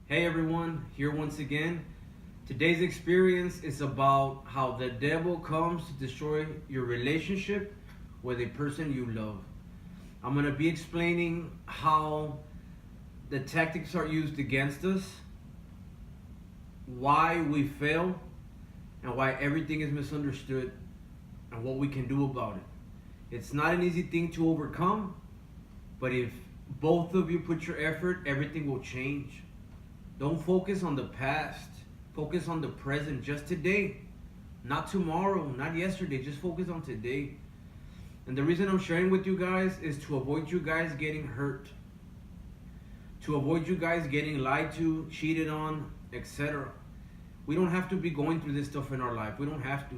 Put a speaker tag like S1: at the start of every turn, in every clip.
S1: Hey everyone, here once again. Today's experience is about how the devil comes to destroy your relationship with a person you love. I'm going to be explaining how the tactics are used against us, why we fail, and why everything is misunderstood, and what we can do about it. It's not an easy thing to overcome, but if both of you put your effort, everything will change. Don't focus on the past. Focus on the present, just today. Not tomorrow, not yesterday. Just focus on today. And the reason I'm sharing with you guys is to avoid you guys getting hurt. To avoid you guys getting lied to, cheated on, etc. We don't have to be going through this stuff in our life. We don't have to.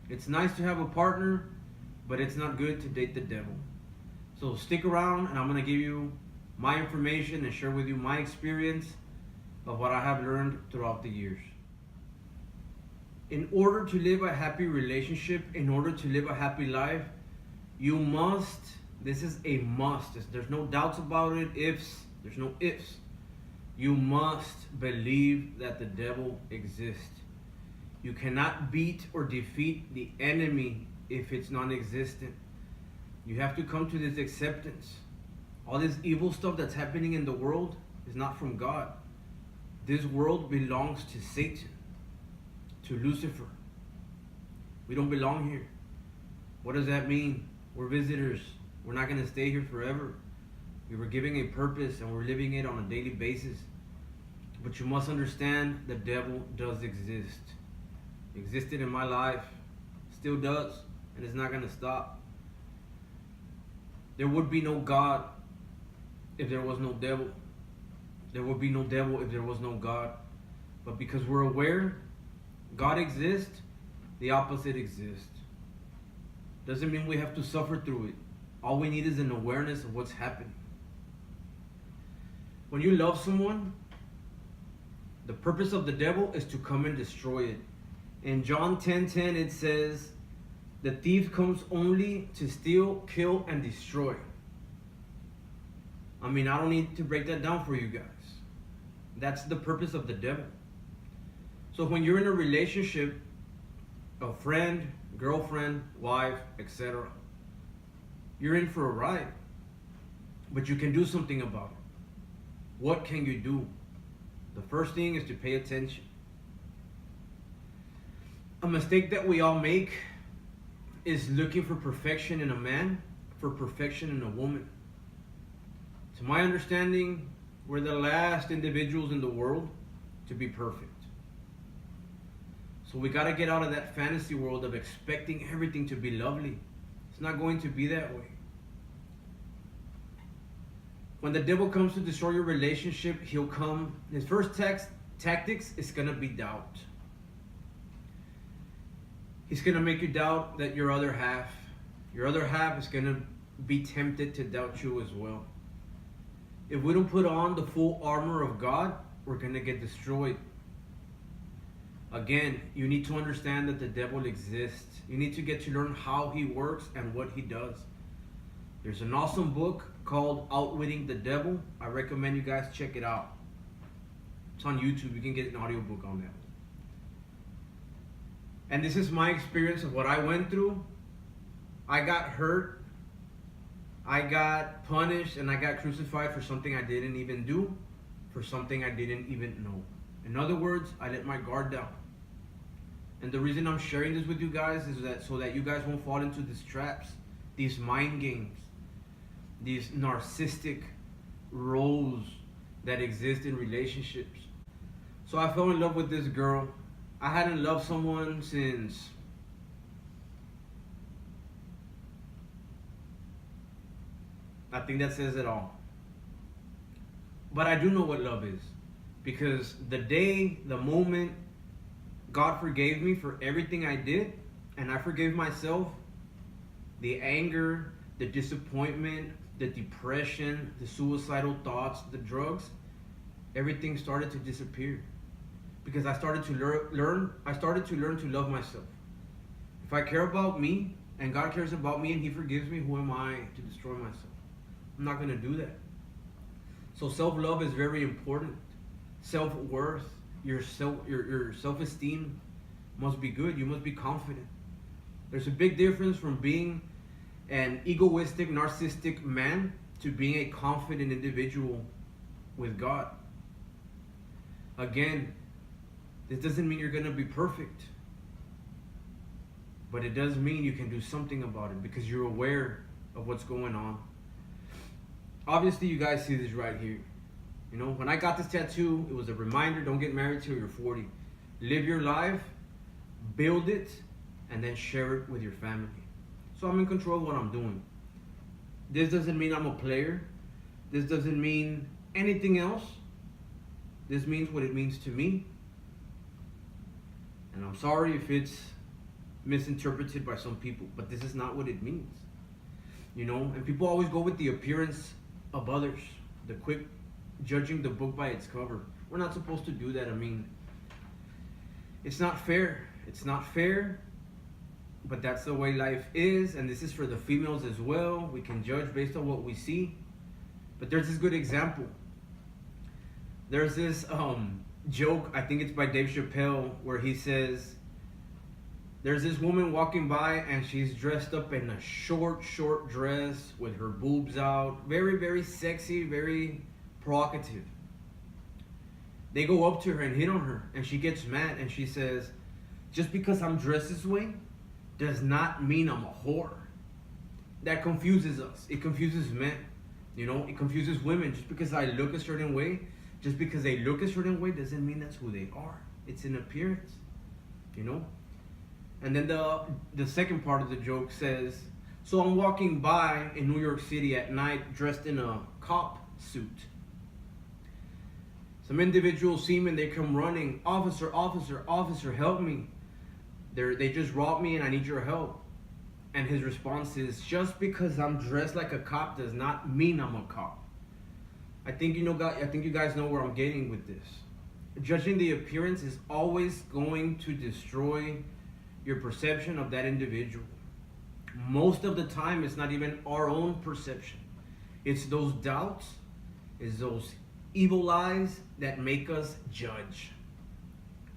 S1: It's nice to have a partner, but it's not good to date the devil. So stick around and I'm going to give you my information and share with you my experience of what I have learned throughout the years. In order to live a happy relationship, in order to live a happy life, you must, this is a must, there's no doubts about it, there's no ifs. You must believe that the devil exists. You cannot beat or defeat the enemy if it's non-existent. You have to come to this acceptance. All this evil stuff that's happening in the world is not from God. This world belongs to Satan, to Lucifer. We don't belong here. What does that mean? We're visitors. We're not going to stay here forever. We were given a purpose and we're living it on a daily basis. But you must understand the devil does exist. Existed in my life, still does, and it's not going to stop. There would be no God if there was no devil. There would be no devil if there was no God. But because we're aware God exists, the opposite exists. Doesn't mean we have to suffer through it. All we need is an awareness of what's happening. When you love someone, the purpose of the devil is to come and destroy it. In John 10:10 it says, the thief comes only to steal, kill, and destroy. I mean, I don't need to break that down for you guys. That's the purpose of the devil. So when you're in a relationship, a friend, girlfriend, wife, etc., you're in for a ride. But you can do something about it. What can you do? The first thing is to pay attention. A mistake that we all make is looking for perfection in a man, for perfection in a woman. To my understanding, we're the last individuals in the world to be perfect. So we got to get out of that fantasy world of expecting everything to be lovely. It's not going to be that way. When the devil comes to destroy your relationship, he'll come. His first tactics is going to be doubt. He's going to make you doubt that your other half is going to be tempted to doubt you as well. If we don't put on the full armor of God, we're going to get destroyed. Again, you need to understand that the devil exists. You need to get to learn how he works and what he does. There's an awesome book called Outwitting the Devil. I recommend you guys check it out. It's on YouTube. You can get an audiobook on that. And this is my experience of what I went through. I got hurt. I got punished and I got crucified for something I didn't even do, for something I didn't even know. In other words, I let my guard down. And the reason I'm sharing this with you guys is that so that you guys won't fall into these traps, these mind games, these narcissistic roles that exist in relationships. So I fell in love with this girl. I hadn't loved someone since I think that says it all. But I do know what love is. Because the day, the moment God forgave me for everything I did, and I forgave myself, the anger, the disappointment, the depression, the suicidal thoughts, the drugs, everything started to disappear. Because I started to learn to love myself. If I care about me, and God cares about me and He forgives me, who am I to destroy myself? I'm not going to do that. So self-love is very important. self-worth, your self-esteem must be good. You must be confident. There's a big difference from being an egoistic, narcissistic man to being a confident individual with God. Again, this doesn't mean you're going to be perfect, but it does mean you can do something about it because you're aware of what's going on. Obviously, you guys see this right here. You know, when I got this tattoo, it was a reminder: don't get married till you're 40. Live your life, build it, and then share it with your family. So I'm in control of what I'm doing. This doesn't mean I'm a player. This doesn't mean anything else. This means what it means to me. And I'm sorry if it's misinterpreted by some people, but this is not what it means. You know, and people always go with the appearance of others, the quick judging the book by its cover. We're not supposed to do that. I mean, it's not fair. It's not fair, but that's the way life is, and this is for the females as well. We can judge based on what we see. But there's this good example. There's this joke, I think it's by Dave Chappelle, where he says, there's this woman walking by and she's dressed up in a short dress with her boobs out. Very, very sexy, very provocative. They go up to her and hit on her, and she gets mad and she says, just because I'm dressed this way does not mean I'm a whore. That confuses us. It confuses men. You know, it confuses women. Just because I look a certain way, just because they look a certain way doesn't mean that's who they are. It's an appearance, you know? And then the second part of the joke says, so I'm walking by in New York City at night dressed in a cop suit. Some individuals see me and they come running, officer, officer, officer, help me. They just robbed me and I need your help. And his response is, just because I'm dressed like a cop does not mean I'm a cop. I think you guys know where I'm getting with this. Judging the appearance is always going to destroy your perception of that individual. Most of the time, it's not even our own perception. It's those doubts, it's those evil eyes that make us judge.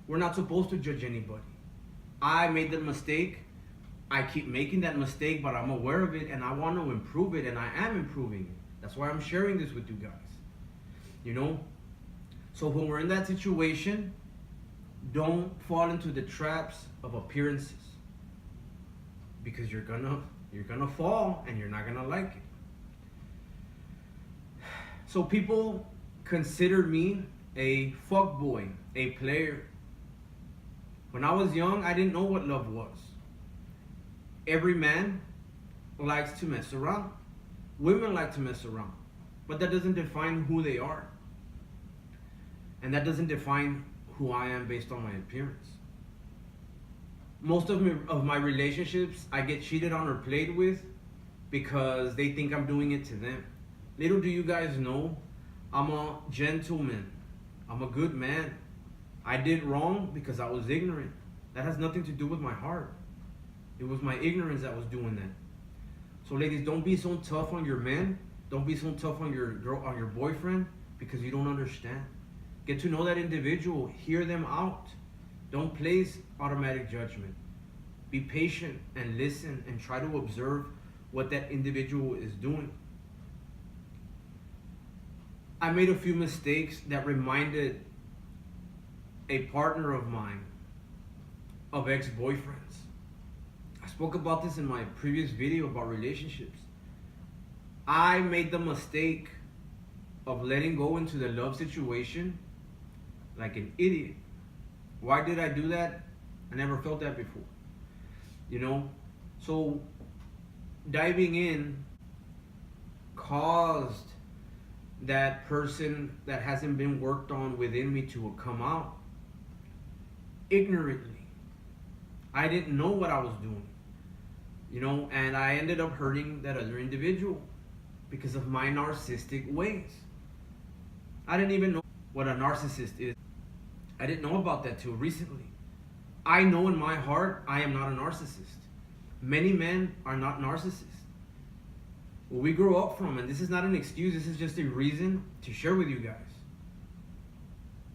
S1: We're not supposed to judge anybody. I made the mistake. I keep making that mistake, but I'm aware of it and I want to improve it, and I am improving it. That's why I'm sharing this with you guys. You know? So when we're in that situation, don't fall into the traps of appearances, because you're gonna fall and you're not gonna like it. So people considered me a fuckboy, a player. When I was young, I didn't know what love was. Every man likes to mess around. Women like to mess around. But that doesn't define who they are. And that doesn't define who I am based on my appearance. Most of my relationships, I get cheated on or played with because they think I'm doing it to them. Little do you guys know, I'm a gentleman. I'm a good man. I did wrong because I was ignorant. That has nothing to do with my heart. It was my ignorance that was doing that. So ladies, don't be so tough on your men. Don't be so tough on your girl, on your boyfriend, because you don't understand. Get to know that individual. Hear them out. Don't place automatic judgment. Be patient and listen and try to observe what that individual is doing. I made a few mistakes that reminded a partner of mine of ex-boyfriends. I spoke about this in my previous video about relationships. I made the mistake of letting go into the love situation like an idiot. Why did I do that? I never felt that before. You know? So diving in caused that person that hasn't been worked on within me to come out ignorantly. I didn't know what I was doing. You know, and I ended up hurting that other individual because of my narcissistic ways. I didn't even know what a narcissist is. I didn't know about that till recently. I know in my heart I am not a narcissist. Many men are not narcissists. Where we grow up from, and this is not an excuse, this is just a reason to share with you guys.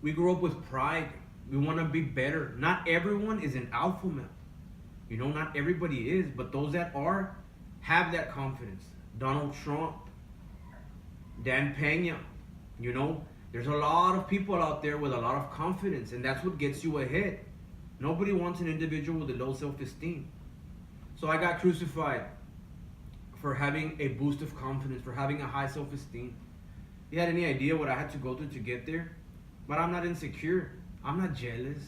S1: We grow up with pride. We want to be better. Not everyone is an alpha male. You know, not everybody is, but those that are have that confidence. Donald Trump, Dan Pena, you know, there's a lot of people out there with a lot of confidence, and that's what gets you ahead. Nobody wants an individual with a low self-esteem. So I got crucified for having a boost of confidence, for having a high self-esteem. You had any idea what I had to go through to get there? But I'm not insecure. I'm not jealous.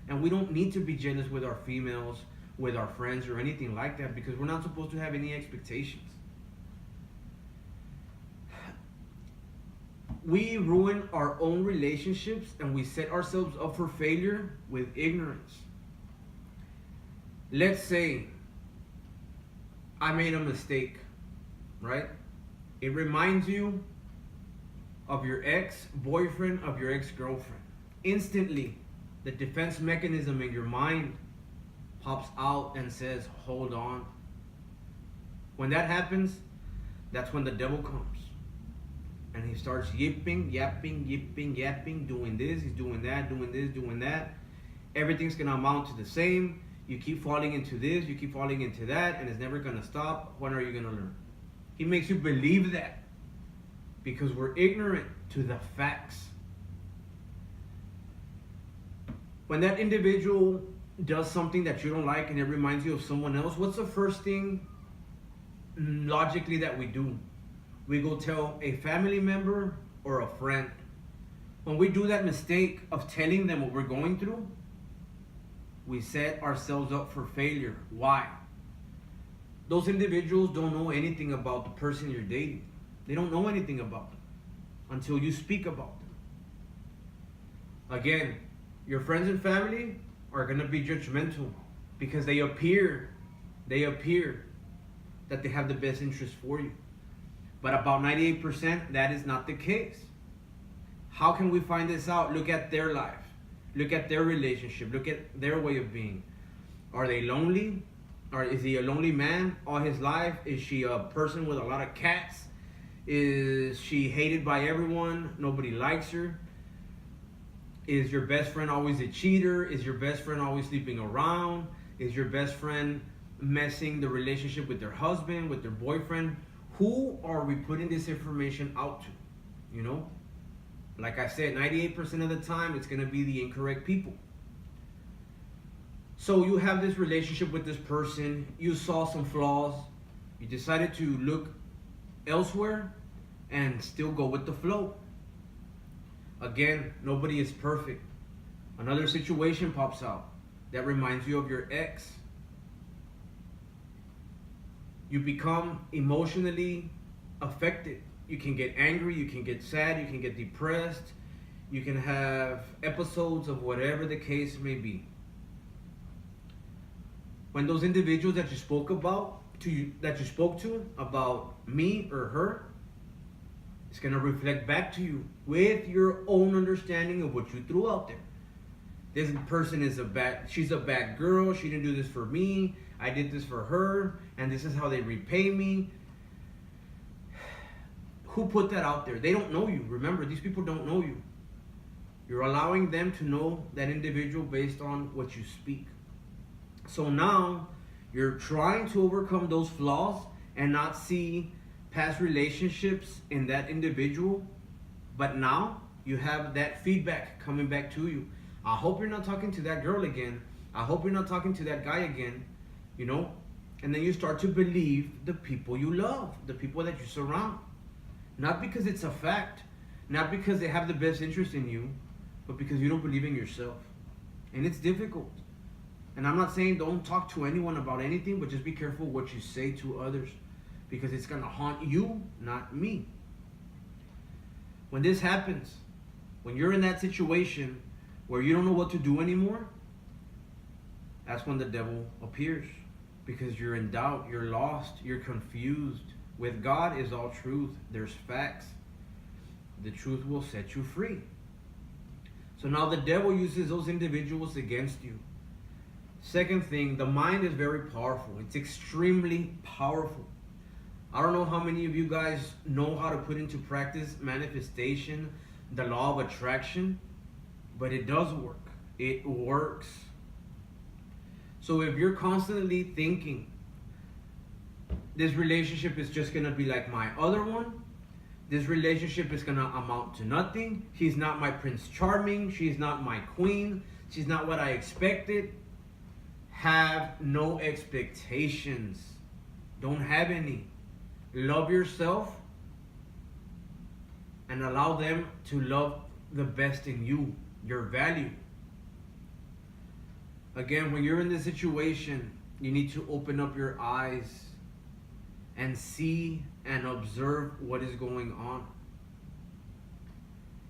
S1: And we don't need to be jealous with our females, with our friends, or anything like that, because we're not supposed to have any expectations. We ruin our own relationships and we set ourselves up for failure with ignorance. Let's say I made a mistake, right? It reminds you of your ex-boyfriend, of your ex-girlfriend. Instantly, the defense mechanism in your mind pops out and says, hold on. When that happens, that's when the devil comes. And he starts yapping, doing this, he's doing that, doing this, doing that. Everything's gonna amount to the same. You keep falling into this, you keep falling into that, and it's never gonna stop. When are you gonna learn? He makes you believe that because we're ignorant to the facts. When that individual does something that you don't like and it reminds you of someone else, what's the first thing logically that we do? We go tell a family member or a friend. When we do that mistake of telling them what we're going through, we set ourselves up for failure. Why? Those individuals don't know anything about the person you're dating. They don't know anything about them until you speak about them. Again, your friends and family are going to be judgmental because they appear that they have the best interest for you. But about 98%, that is not the case. How can we find this out? Look at their life. Look at their relationship. Look at their way of being. Are they lonely? Or is he a lonely man all his life? Is she a person with a lot of cats? Is she hated by everyone? Nobody likes her? Is your best friend always a cheater? Is your best friend always sleeping around? Is your best friend messing the relationship with their husband, with their boyfriend? Who are we putting this information out to? You know? Like I said, 98% of the time, it's going to be the incorrect people. So you have this relationship with this person. You saw some flaws. You decided to look elsewhere and still go with the flow. Again, nobody is perfect. Another situation pops out that reminds you of your ex. You become emotionally affected. You can get angry, you can get sad, you can get depressed, you can have episodes of whatever the case may be. When those individuals that you spoke to about me or her, it's gonna reflect back to you with your own understanding of what you threw out there. This person she's a bad girl, she didn't do this for me, I did this for her, and this is how they repay me. Who put that out there? They don't know you. Remember, these people don't know you. You're allowing them to know that individual based on what you speak. So now, you're trying to overcome those flaws and not see past relationships in that individual, but now you have that feedback coming back to you. I hope you're not talking to that girl again. I hope you're not talking to that guy again, you know? And then you start to believe the people you love, the people that you surround. Not because it's a fact, not because they have the best interest in you, but because you don't believe in yourself. And it's difficult. And I'm not saying don't talk to anyone about anything, but just be careful what you say to others, because it's going to haunt you, not me. When this happens, when you're in that situation where you don't know what to do anymore, that's when the devil appears, because you're in doubt, you're lost, you're confused. With God is all truth. There's facts. The truth will set you free. So now the devil uses those individuals against you. Second thing, the mind is very powerful. It's extremely powerful. I don't know how many of you guys know how to put into practice manifestation, the law of attraction. but it does work. It works. So if you're constantly thinking this relationship is just gonna be like my other one, this relationship is gonna amount to nothing, he's not my Prince Charming, she's not my queen, she's not what I expected, have no expectations. Don't have any. Love yourself and allow them to love the best in you, your value. Again, when you're in this situation, you need to open up your eyes and see and observe what is going on.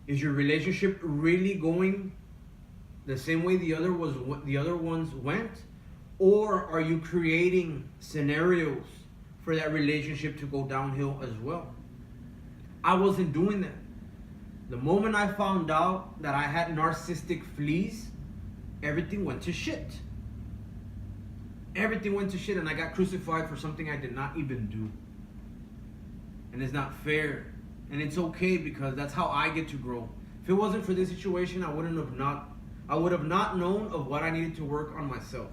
S1: Is your relationship really going the same way the other ones went? Or are you creating scenarios for that relationship to go downhill as well? I wasn't doing that. The moment I found out that I had narcissistic fleas, everything went to shit. Everything went to shit, and I got crucified for something I did not even do. And it's not fair. And it's okay, because that's how I get to grow. If it wasn't for this situation, I would have not known of what I needed to work on myself.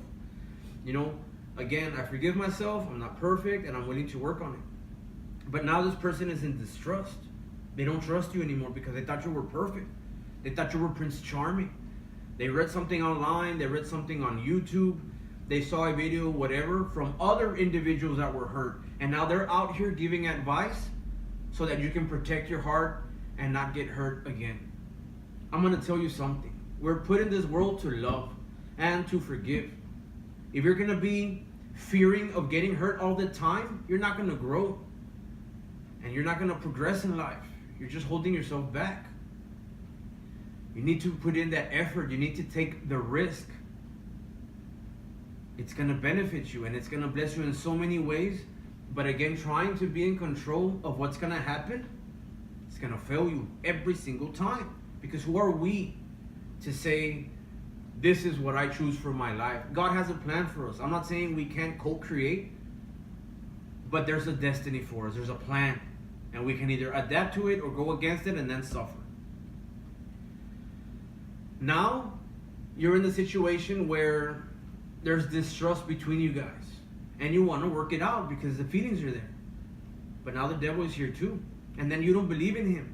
S1: You know, again, I forgive myself, I'm not perfect, and I'm willing to work on it. But now this person is in distrust. They don't trust you anymore because they thought you were perfect. They thought you were Prince Charming. They read something online, they read something on YouTube, they saw a video, whatever, from other individuals that were hurt. And now they're out here giving advice so that you can protect your heart and not get hurt again. I'm gonna tell you something. We're put in this world to love and to forgive. If you're gonna be fearing of getting hurt all the time, you're not gonna grow. And you're not gonna progress in life. You're just holding yourself back. You need to put in that effort. You need to take the risk. It's going to benefit you and it's going to bless you in so many ways. But again, trying to be in control of what's going to happen, it's going to fail you every single time. Because who are we to say, this is what I choose for my life? God has a plan for us. I'm not saying we can't co-create, but there's a destiny for us. There's a plan. And we can either adapt to it or go against it and then suffer. Now, you're in the situation where there's distrust between you guys. And you want to work it out because the feelings are there. But now the devil is here too. And then you don't believe in him.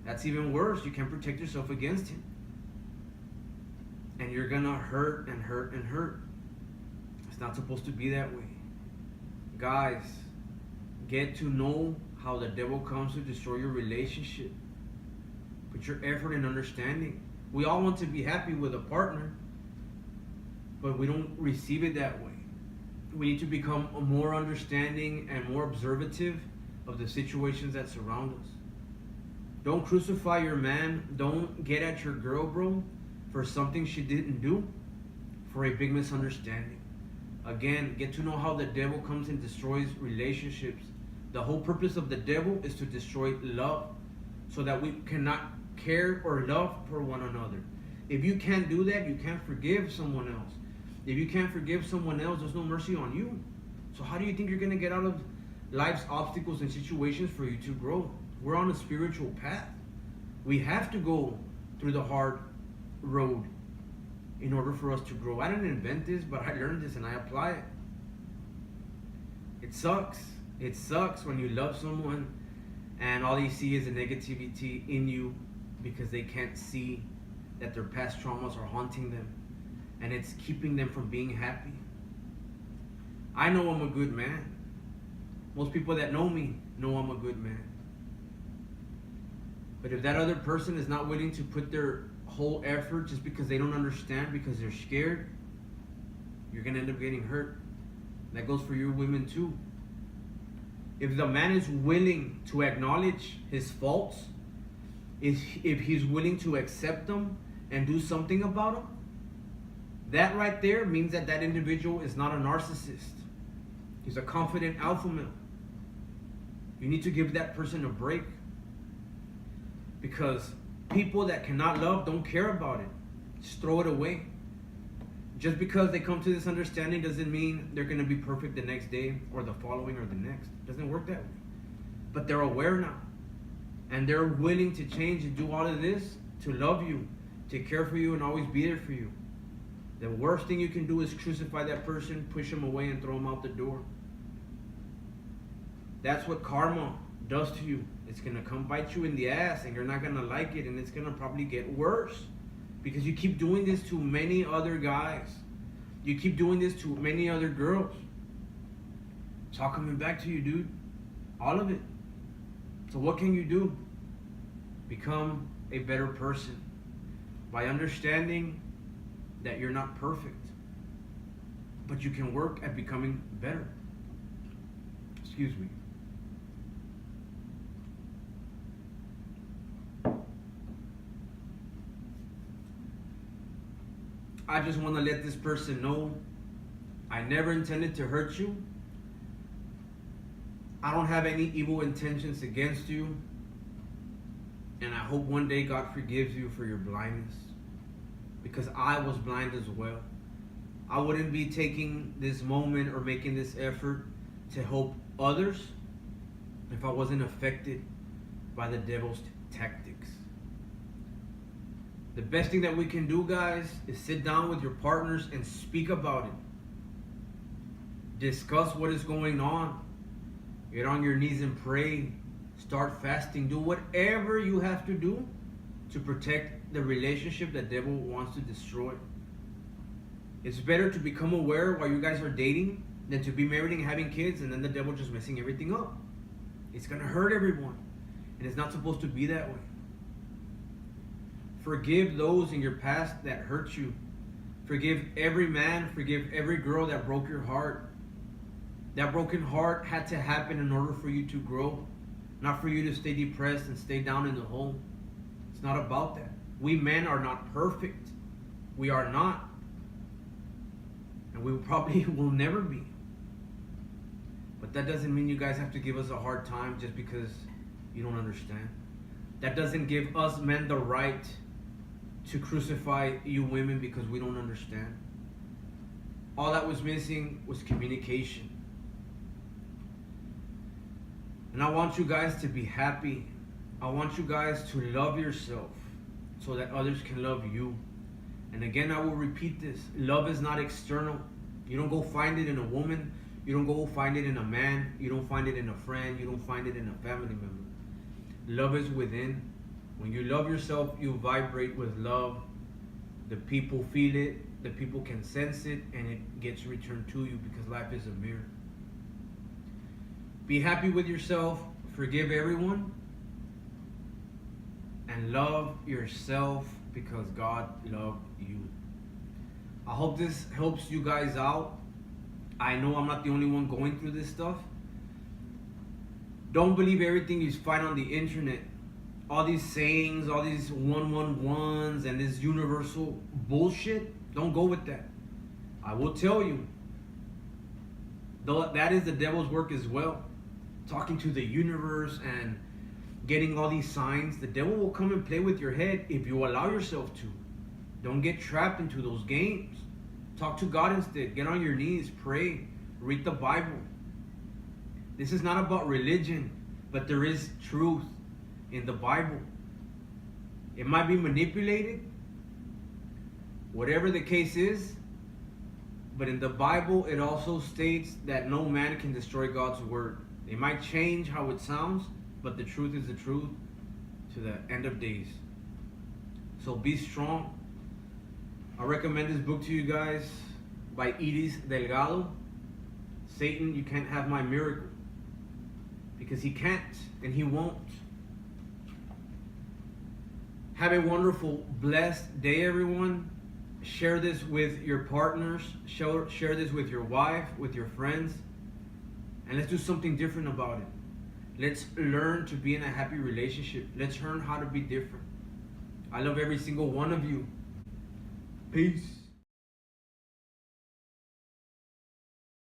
S1: That's even worse. You can't protect yourself against him. And you're going to hurt and hurt and hurt. It's not supposed to be that way. Guys, get to know how the devil comes to destroy your relationship. Put your effort in understanding. We all want to be happy with a partner, but we don't receive it that way. We need to become more understanding and more observative of the situations that surround us. Don't crucify your man. Don't get at your girl, bro, for something she didn't do, for a big misunderstanding. Again, get to know how the devil comes and destroys relationships. The whole purpose of the devil is to destroy love, so that we cannot care or love for one another. If you can't do that, you can't forgive someone else. If you can't forgive someone else, there's no mercy on you. So how do you think you're going to get out of life's obstacles and situations for you to grow? We're on a spiritual path. We have to go through the hard road in order for us to grow. I didn't invent this, but I learned this and I apply it. It sucks. It sucks when you love someone and all you see is the negativity in you because they can't see that their past traumas are haunting them and it's keeping them from being happy. I know I'm a good man. Most people that know me know I'm a good man. But if that other person is not willing to put their whole effort just because they don't understand, because they're scared, you're going to end up getting hurt. That goes for you women too. If the man is willing to acknowledge his faults, if he's willing to accept them and do something about them, that right there means that that individual is not a narcissist. He's a confident alpha male. You need to give that person a break. Because people that cannot love don't care about it. Just throw it away. Just because they come to this understanding doesn't mean they're going to be perfect the next day or the following or the next. It doesn't work that way. But they're aware now. And they're willing to change and do all of this to love you take care for you, and always be there for you. The worst thing you can do is crucify that person, push him away, and throw him out the door. That's what karma does to you. It's going to come bite you in the ass, and you're not going to like it, and it's going to probably get worse because you keep doing this to many other guys. You keep doing this to many other girls. It's all coming back to you, dude. All of it. So what can you do? Become a better person by understanding that you're not perfect, but you can work at becoming better. Excuse me. I just want to let this person know I never intended to hurt you. I don't have any evil intentions against you. And I hope one day God forgives you for your blindness, because I was blind as well. I wouldn't be taking this moment or making this effort to help others if I wasn't affected by the devil's tactics. The best thing that we can do, guys, is sit down with your partners and speak about it. Discuss what is going on. Get on your knees and pray. Start fasting. Do whatever you have to do to protect the relationship that the devil wants to destroy. It's better to become aware while you guys are dating than to be married and having kids and then the devil just messing everything up. It's going to hurt everyone. And it's not supposed to be that way. Forgive those in your past that hurt you. Forgive every man, forgive every girl that broke your heart. That broken heart had to happen in order for you to grow, not for you to stay depressed and stay down in the hole. It's not about that. We men are not perfect. We are not. And we probably will never be. But that doesn't mean you guys have to give us a hard time just because you don't understand. That doesn't give us men the right to crucify you women because we don't understand. All that was missing was communication. And I want you guys to be happy. I want you guys to love yourself so that others can love you. And again, I will repeat this. Love is not external. You don't go find it in a woman. You don't go find it in a man. You don't find it in a friend. You don't find it in a family member. Love is within. When you love yourself, you vibrate with love. The people feel it. The people can sense it. And it gets returned to you because life is a mirror. Be happy with yourself. Forgive everyone. And love yourself because God loved you. I hope this helps you guys out. I know I'm not the only one going through this stuff. Don't believe everything you find on the internet. All these sayings, all these 111s, and this universal bullshit. Don't go with that. I will tell you, though, that is the devil's work as well. Talking to the universe and getting all these signs. The devil will come and play with your head if you allow yourself to. Don't get trapped into those games. Talk to God instead. Get on your knees. Pray. Read the Bible. This is not about religion, but there is truth in the Bible. It might be manipulated, whatever the case is, but in the Bible it also states that no man can destroy God's word. It might change how it sounds, but the truth is the truth to the end of days. So be strong. I recommend this book to you guys by Iris Delgado. Satan, you can't have my miracle. Because he can't and he won't. Have a wonderful, blessed day, everyone. Share this with your partners. Share this with your wife, with your friends. And let's do something different about it. Let's learn to be in a happy relationship. Let's learn how to be different. I love every single one of you. Peace.